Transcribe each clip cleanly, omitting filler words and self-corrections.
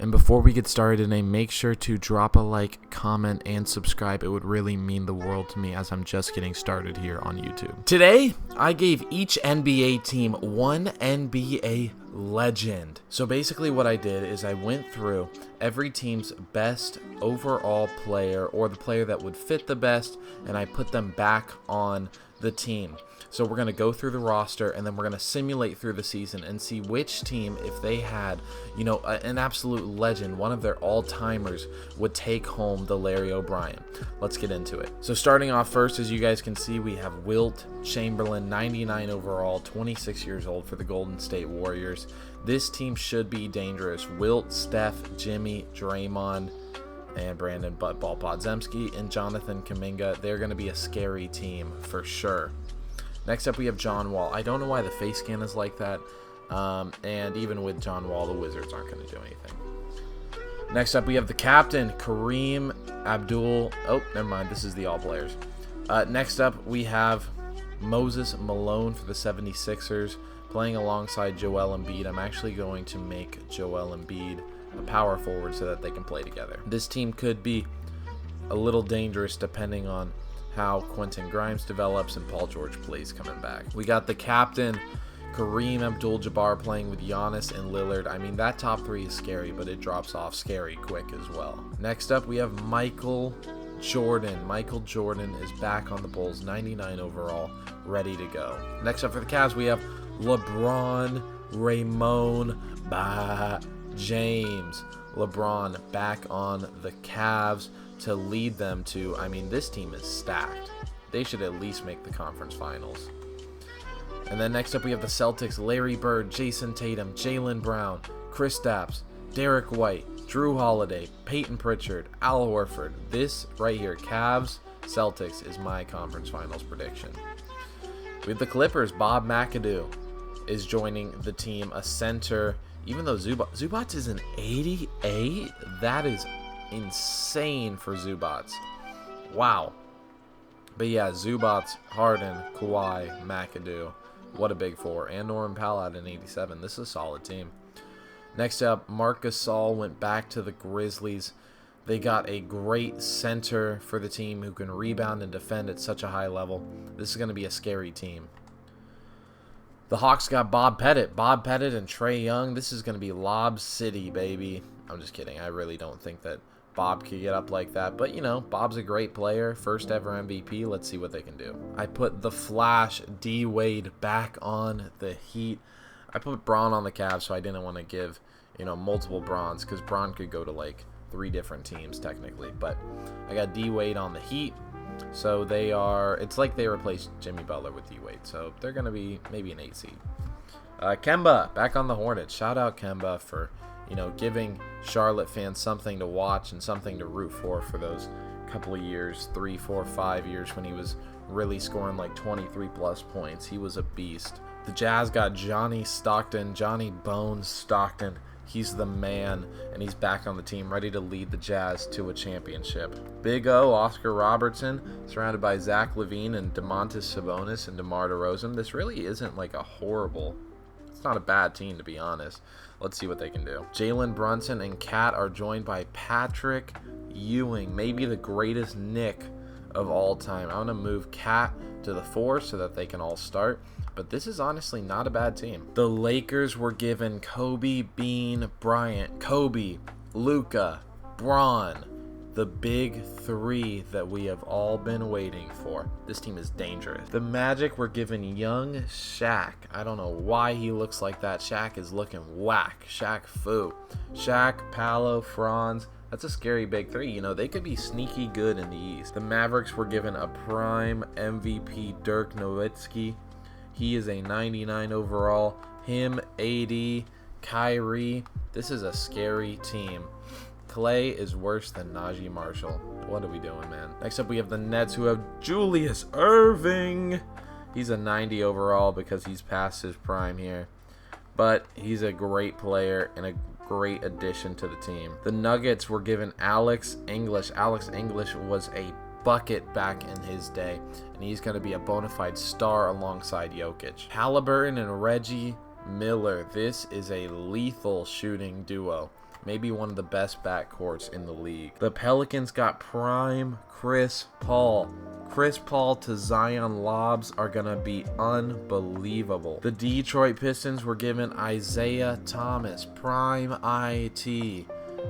And before we get started today, make sure to drop a like, comment, and subscribe. It would really mean the world to me as I'm just getting started here on YouTube. Today, I gave each NBA team one NBA legend. So basically what I did is I went through every team's best overall player, or the player that would fit the best, and I put them back on the team. So we're going to go through the roster, and then we're going to simulate through the season and see which team, if they had, an absolute legend, one of their all-timers, would take home the Larry O'Brien. Let's get into it. So starting off first, as you guys can see, we have Wilt Chamberlain, 99 overall, 26 years old for the Golden State Warriors. This team should be dangerous. Wilt, Steph, Jimmy, Draymond, and Brandon Buttball Podziemski, and Jonathan Kuminga. They're going to be a scary team for sure. Next up, we have John Wall. I don't know why the face scan is like that. And even with John Wall, the Wizards aren't going to do anything. Next up, we have the captain, Kareem Abdul. Oh, never mind. This is the all players. Next up, we have Moses Malone for the 76ers, playing alongside Joel Embiid. I'm actually going to make Joel Embiid a power forward so that they can play together. This team could be a little dangerous depending on how Quentin Grimes develops and Paul George plays coming back. We got the captain, Kareem Abdul-Jabbar, playing with Giannis and Lillard. I mean, that top three is scary, but it drops off scary quick as well. Next up, we have Michael Jordan. Michael Jordan is back on the Bulls, 99 overall, ready to go. Next up for the Cavs, we have LeBron James. LeBron back on the Cavs to lead them to, this team is stacked. They should at least make the conference finals. And then next up we have the Celtics, Larry Bird, Jason Tatum, Jaylen Brown, Kristaps, Derek White, Drew Holiday, Peyton Pritchard, Al Horford. This right here, Cavs, Celtics, is my conference finals prediction. We have the Clippers, Bob McAdoo is joining the team, a center. Even though Zubats is an 88, that is insane for Zubats. Wow. But yeah, Zubats, Harden, Kawhi, McAdoo. What a big four. And Norman Powell at an 87. This is a solid team. Next up, Marc Gasol went back to the Grizzlies. They got a great center for the team who can rebound and defend at such a high level. This is going to be a scary team. The Hawks got Bob Pettit and Trae Young. This is going to be Lob City, baby. I'm just kidding. I really don't think that Bob could get up like that. But, Bob's a great player. First ever MVP. Let's see what they can do. I put the Flash, D. Wade, back on the Heat. I put Braun on the Cavs, so I didn't want to give, multiple Brauns, because Braun could go to, 3 different teams, technically. But I got D. Wade on the Heat. So it's like they replaced Jimmy Butler with D-Wade. So they're going to be maybe an 8 seed. Kemba, back on the Hornets. Shout out Kemba for, giving Charlotte fans something to watch and something to root for those couple of years, 3, 4, 5 years when he was really scoring 23 plus points. He was a beast. The Jazz got Johnny Bones Stockton. He's the man, and he's back on the team, ready to lead the Jazz to a championship. Big O, Oscar Robertson, surrounded by Zach LaVine and Domantas Sabonis and DeMar DeRozan. This really isn't it's not a bad team, to be honest. Let's see what they can do. Jalen Brunson and Cat are joined by Patrick Ewing, maybe the greatest Knick of all time. I'm going to move Cat to the 4 so that they can all start. But this is honestly not a bad team. The Lakers were given Kobe Bean Bryant, Kobe, Luka, Bron, the big 3 that we have all been waiting for. This team is dangerous. The Magic were given young Shaq. I don't know why he looks like that. Shaq is looking whack. Shaq Fu. Shaq, Paolo, Franz. That's a scary big 3. They could be sneaky good in the East. The Mavericks were given a prime MVP, Dirk Nowitzki. He is a 99 overall. Him, AD, Kyrie. This is a scary team. Clay is worse than Najee Marshall. What are we doing, man? Next up, we have the Nets, who have Julius Erving. He's a 90 overall because he's past his prime here. But he's a great player and a great addition to the team. The Nuggets were given Alex English. Alex English was a bucket back in his day, and he's going to be a bona fide star alongside Jokic. Halliburton and Reggie Miller. This is a lethal shooting duo. maybe one of the best backcourts in the league. The Pelicans got prime Chris Paul. Chris Paul to Zion lobs are going to be unbelievable. The Detroit Pistons were given Isaiah Thomas, prime IT,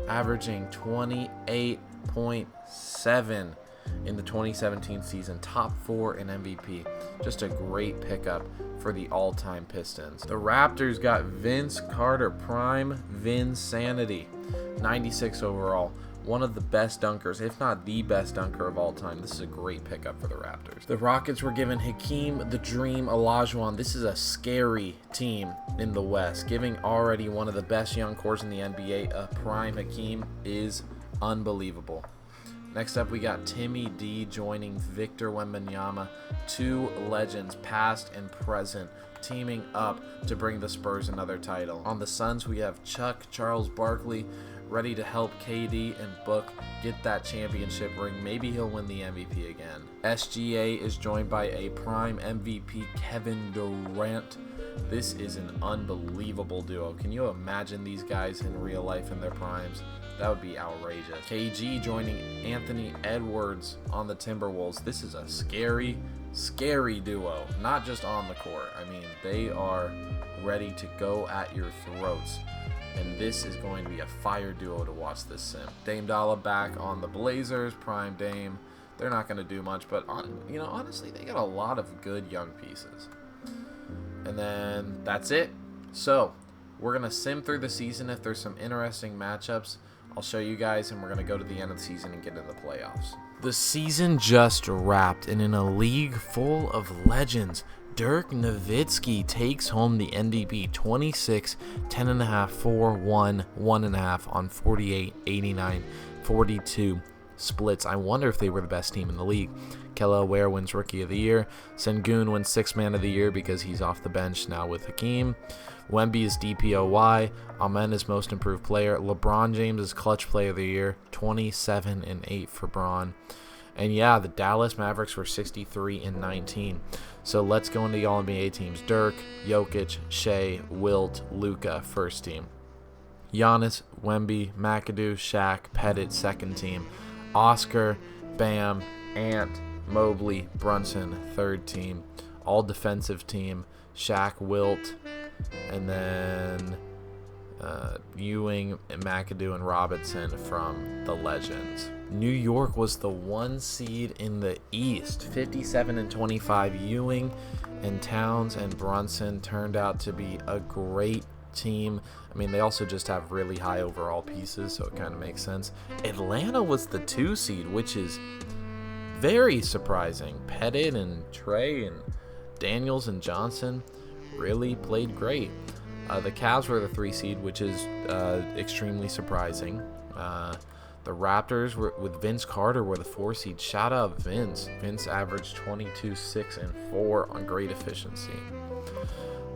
averaging 28.7 in the 2017 season, top 4 in MVP. Just a great pickup for the all-time Pistons. The Raptors got Vince Carter, prime Vinsanity, 96 overall. One of the best dunkers, if not the best dunker of all time. This is a great pickup for the Raptors. The Rockets were given Hakeem the Dream Olajuwon. This is a scary team in the West. Giving already one of the best young cores in the NBA a prime Hakeem is unbelievable. Next up, we got Timmy D joining Victor Wembanyama. 2 legends, past and present, teaming up to bring the Spurs another title. On the Suns, we have Chuck Charles Barkley, ready to help KD and Book get that championship ring. Maybe he'll win the MVP again. SGA is joined by a prime MVP, Kevin Durant. This is an unbelievable duo. Can you imagine these guys in real life in their primes? That would be outrageous. KG joining Anthony Edwards on the Timberwolves. This is a scary, scary duo. Not just on the court. I mean, they are ready to go at your throats. And this is going to be a fire duo to watch this sim. Dame Dollar back on the Blazers, prime Dame. They're not going to do much, but honestly, they got a lot of good young pieces. And then that's it. So we're going to sim through the season. If there's some interesting matchups, I'll show you guys, and we're going to go to the end of the season and get into the playoffs. The season just wrapped, and in a league full of legends, Dirk Nowitzki takes home the MVP 26, 10.5, 4, 1, 1.5 on 48, 89, 42 splits. I wonder if they were the best team in the league. Kelly Oubre wins Rookie of the Year. Sengun wins Sixth Man of the Year because he's off the bench now with Hakeem. Wemby is DPOY. Amen is Most Improved Player. LeBron James is Clutch Player of the Year. 27 and 8 for Bron. And yeah, the Dallas Mavericks were 63 and 19. So let's go into the All-NBA teams. Dirk, Jokic, Shea, Wilt, Luka, first team. Giannis, Wemby, McAdoo, Shaq, Pettit, second team. Oscar, Bam, Ant, Mobley, Brunson, third team. All defensive team. Shaq, Wilt, and then Ewing, McAdoo, and Robinson from the Legends. New York was the 1 seed in the East, 57 and 25. Ewing and Towns and Brunson turned out to be a great team. I mean, they also just have really high overall pieces, so it kind of makes sense. Atlanta was the 2 seed, which is very surprising. Pettit and Trey and Daniels and Johnson really played great. The Cavs were the 3 seed, which is extremely surprising. The Raptors with Vince Carter were the 4 seed. Shout out Vince. Vince averaged 22, 6, and 4 on great efficiency.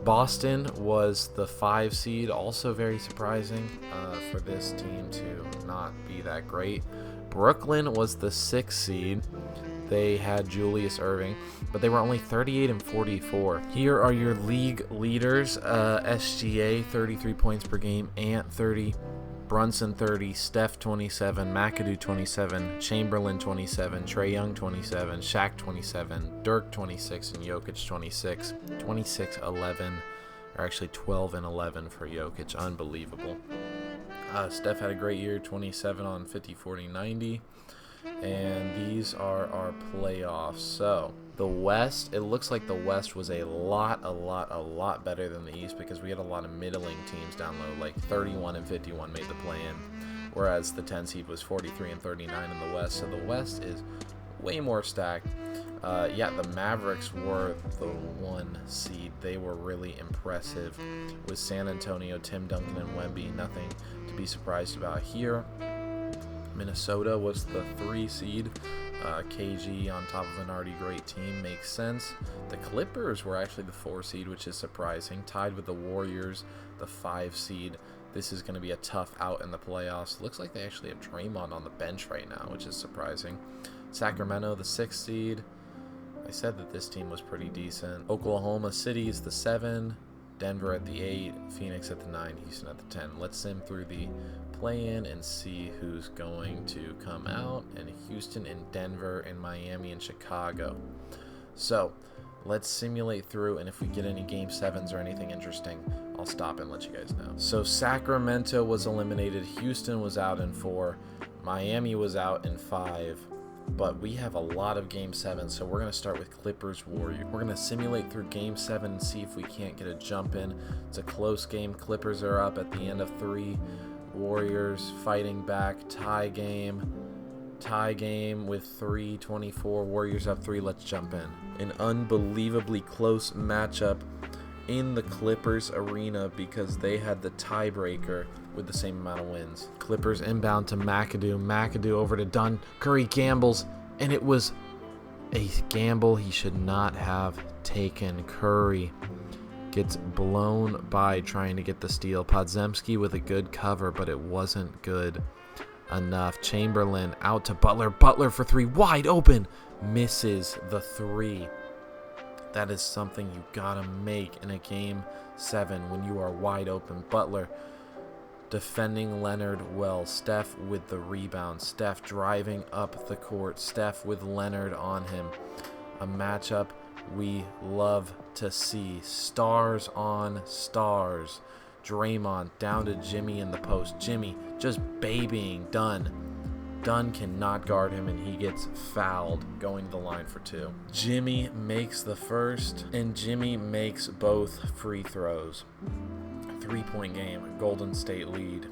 Boston was the 5 seed, also very surprising for this team to not be that great. Brooklyn was the 6 seed. They had Julius Erving, but they were only 38 and 44. Here are your league leaders. SGA, 33 points per game. Ant, 30. Brunson, 30. Steph, 27. McAdoo, 27. Chamberlain, 27. Trae Young, 27. Shaq, 27. Dirk, 26. And Jokic, 26. 26, 11. Or actually 12 and 11 for Jokic. Unbelievable. Steph had a great year, 27 on 50, 40, 90. And these are our playoffs. So the West, it looks like the West was a lot better than the East because we had a lot of middling teams down low, like 31 and 51 made the play-in, whereas the 10 seed was 43 and 39 in the West. So the West is way more stacked. Yeah, the Mavericks were the 1 seed. They were really impressive with San Antonio, Tim Duncan, and Wemby. Nothing to be surprised about here. Minnesota was the 3 seed. KG on top of an already great team makes sense. The Clippers were actually the 4 seed, which is surprising. Tied with the Warriors, the 5 seed. This is going to be a tough out in the playoffs. Looks like they actually have Draymond on the bench right now, which is surprising. Sacramento, the 6 seed. I said that this team was pretty decent. Oklahoma City is the 7. Denver at the 8, Phoenix at the 9, Houston at the 10. Let's sim through the play-in and see who's going to come out. And Houston and Denver and Miami and Chicago. So let's simulate through, and if we get any game 7s or anything interesting, I'll stop and let you guys know. So Sacramento was eliminated. Houston was out in 4. Miami was out in 5. But we have a lot of game 7, so we're going to start with Clippers Warriors. We're going to simulate through game 7 and see if we can't get a jump in. It's a close game. Clippers are up at the end of 3. Warriors fighting back. Tie game with 3:24. Warriors up 3. Let's jump in. An unbelievably close matchup in the Clippers arena because they had the tiebreaker with the same amount of wins. Clippers inbound to McAdoo. McAdoo over to Dunn. Curry gambles, and it was a gamble he should not have taken. Curry gets blown by trying to get the steal. Podziemski with a good cover, but it wasn't good enough. Chamberlain out to Butler. Butler for 3, wide open. Misses the 3. That is something you gotta make in a game 7 when you are wide open. Butler defending Leonard well. Steph with the rebound. Steph driving up the court. Steph with Leonard on him. A matchup we love to see. Stars on stars. Draymond down to Jimmy in the post. Jimmy just babying Dunn. Dunn cannot guard him, and he gets fouled going to the line for 2. Jimmy makes the first, and Jimmy makes both free throws. 3-point game, Golden State lead.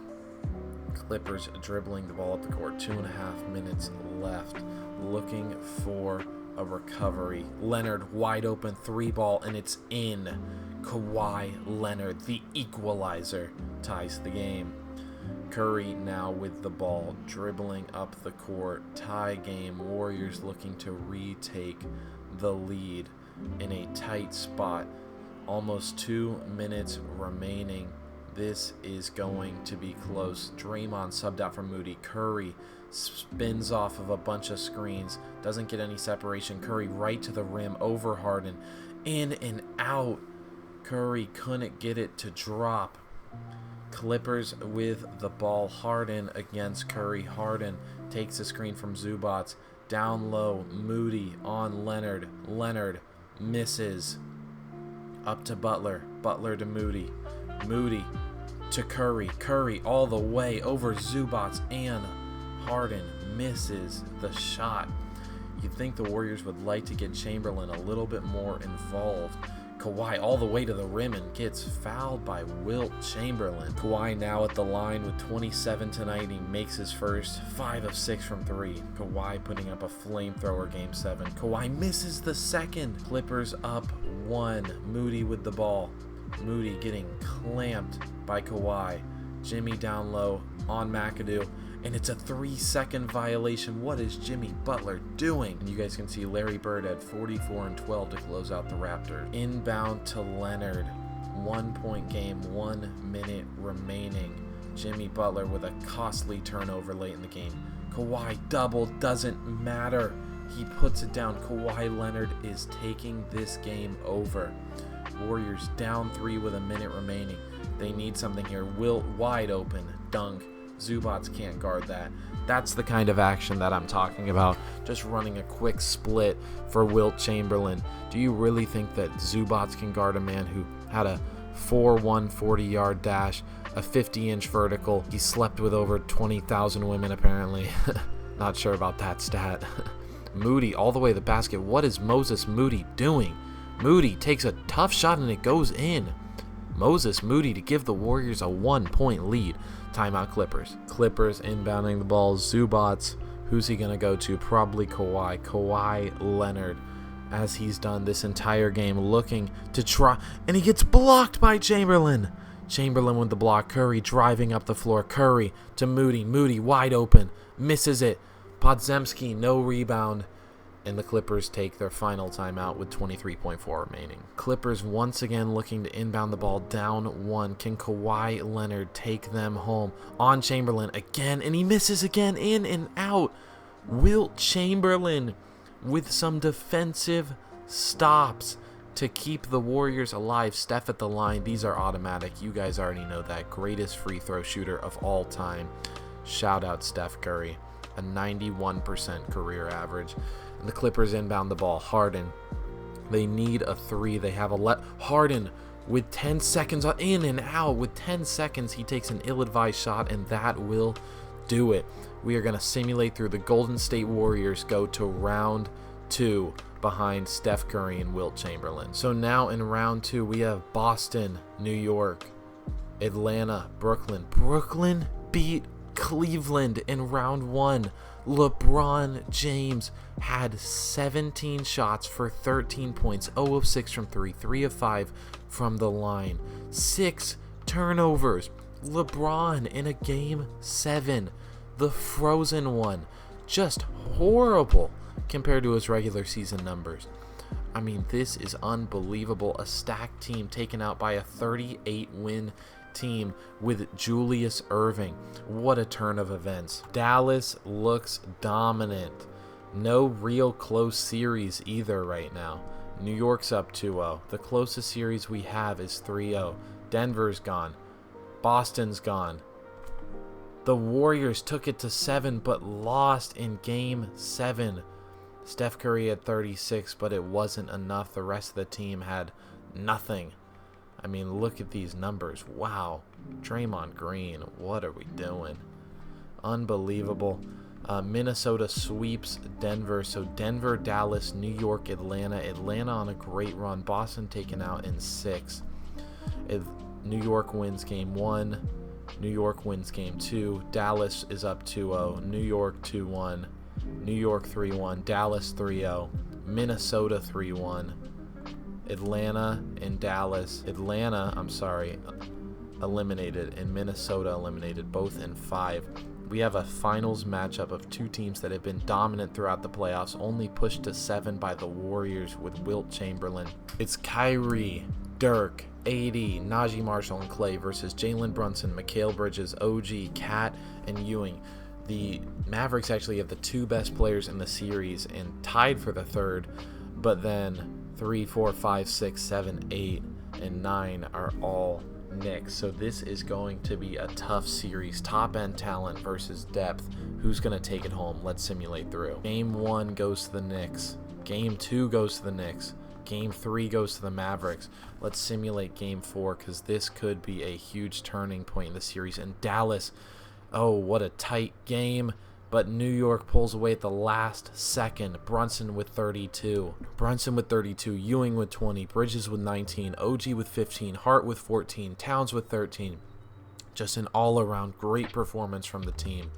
Clippers dribbling the ball up the court. 2.5 minutes left. Looking for a recovery. Leonard wide open 3-ball, and it's in. Kawhi Leonard, the equalizer, ties the game. Curry now with the ball, dribbling up the court. Tie game. Warriors looking to retake the lead in a tight spot. Almost 2 minutes remaining. This is going to be close. Draymond subbed out for Moody. Curry spins off of a bunch of screens. Doesn't get any separation. Curry right to the rim over Harden. In and out. Curry couldn't get it to drop. Clippers with the ball. Harden against Curry. Harden takes a screen from Zubac. Down low. Moody on Leonard. Leonard misses. Up to Butler. Butler to Moody. Moody to Curry. Curry all the way over Zubac, and Harden misses the shot. You'd think the Warriors would like to get Chamberlain a little bit more involved. Kawhi all the way to the rim and gets fouled by Wilt Chamberlain. Kawhi now at the line with 27 tonight. He makes his first 5 of 6 from 3. Kawhi putting up a flamethrower game 7. Kawhi misses the second. Clippers up 1. Moody with the ball. Moody getting clamped by Kawhi. Jimmy down low on McAdoo. And it's a 3-second violation. What is Jimmy Butler doing? And you guys can see Larry Bird had 44 and 12 to close out the Raptors. Inbound to Leonard. 1-point game, 1 minute remaining. Jimmy Butler with a costly turnover late in the game. Kawhi double, doesn't matter. He puts it down. Kawhi Leonard is taking this game over. Warriors down 3 with a minute remaining. They need something here. Wilt wide open. Dunk. Zubac can't guard that. That's the kind of action that I'm talking about. Just running a quick split for Wilt Chamberlain. Do you really think that Zubac can guard a man who had a 4-1 40-yard dash, a 50-inch vertical? He slept with over 20,000 women apparently. Not sure about that stat. Moody all the way to the basket. What is Moses Moody doing? Moody takes a tough shot and it goes in. Moses Moody to give the Warriors a 1-point lead. Timeout Clippers. Clippers inbounding the ball. Zubac. Who's he going to go to? Probably Kawhi. Kawhi Leonard, as he's done this entire game, looking to try. And he gets blocked by Chamberlain. Chamberlain with the block. Curry driving up the floor. Curry to Moody. Moody wide open. Misses it. Podziemski no rebound. And the Clippers take their final timeout with 23.4 remaining. Clippers once again looking to inbound the ball down 1. Can Kawhi Leonard take them home? On Chamberlain again, and he misses again, in and out. Wilt Chamberlain with some defensive stops to keep the Warriors alive. Steph at the line. These are automatic. You guys already know that. Greatest free throw shooter of all time. Shout out Steph Curry. A 91% career average. And the Clippers inbound the ball. Harden. They need a three. They have a Harden with 10 seconds in and out. With 10 seconds, he takes an ill-advised shot, and that will do it. We are going to simulate through. The Golden State Warriors go to round 2 behind Steph Curry and Wilt Chamberlain. So now in round 2, we have Boston, New York, Atlanta, Brooklyn. Brooklyn beat Cleveland in round 1. LeBron James had 17 shots for 13 points, 0 of 6 from 3, 3 of 5 from the line, 6 turnovers. LeBron in a game 7, the frozen one, just horrible compared to his regular season numbers. I mean, this is unbelievable. A stacked team taken out by a 38-win team with Julius Erving. What a turn of events. Dallas looks dominant. No real close series either right now. New York's up 2-0. The closest series we have is 3-0. Denver's gone. Boston's gone. The Warriors took it to 7 but lost in game 7. Steph Curry had 36, but it wasn't enough. The rest of the team had nothing. I mean, look at these numbers. Wow. Draymond Green, what are we doing? Unbelievable. Minnesota sweeps Denver. So Denver, Dallas, New York, Atlanta. Atlanta on a great run. Boston taken out in 6. New York wins game 1. New York wins game 2. Dallas is up 2-0. New York 2-1. New York 3-1. Dallas 3-0. Minnesota 3-1. Atlanta and Dallas. Eliminated, and Minnesota eliminated, both in 5. We have a finals matchup of 2 teams that have been dominant throughout the playoffs, only pushed to 7 by the Warriors with Wilt Chamberlain. It's Kyrie, Dirk, AD, Najee Marshall, and Clay versus Jalen Brunson, Mikal Bridges, OG, Cat, and Ewing. The Mavericks actually have the 2 best players in the series and tied for the 3rd, but then 3, 4, 5, 6, 7, 8, and 9 are all Knicks. So this is going to be a tough series. Top end talent versus depth. Who's going to take it home? Let's simulate through. Game 1 goes to the Knicks. Game 2 goes to the Knicks. Game 3 goes to the Mavericks. Let's simulate game 4 because this could be a huge turning point in the series. And Dallas, oh, what a tight game. But New York pulls away at the last second. Brunson with 32. Ewing with 20. Bridges with 19. OG with 15. Hart with 14. Towns with 13. Just an all-around great performance from the team.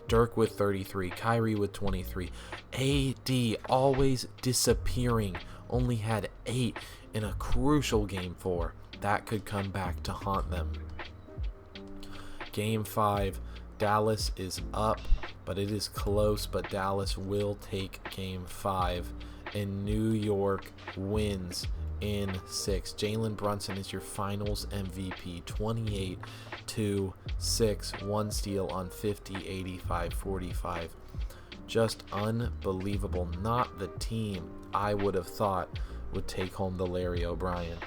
Dirk with 33. Kyrie with 23. AD always disappearing. Only had 8 in a crucial game 4. That could come back to haunt them. Game 5. Dallas is up, but it is close, but Dallas will take game 5, and New York wins in 6. Jalen Brunson is your finals MVP, 28-6, 1 steal on 50, 85, 45. Just unbelievable. Not the team I would have thought would take home the Larry O'Brien.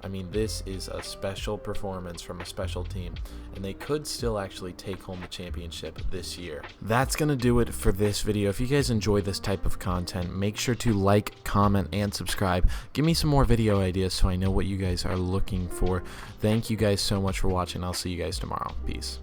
I mean, this is a special performance from a special team, and they could still actually take home the championship this year. That's going to do it for this video. If you guys enjoy this type of content, make sure to like, comment, and subscribe. Give me some more video ideas so I know what you guys are looking for. Thank you guys so much for watching. I'll see you guys tomorrow. Peace.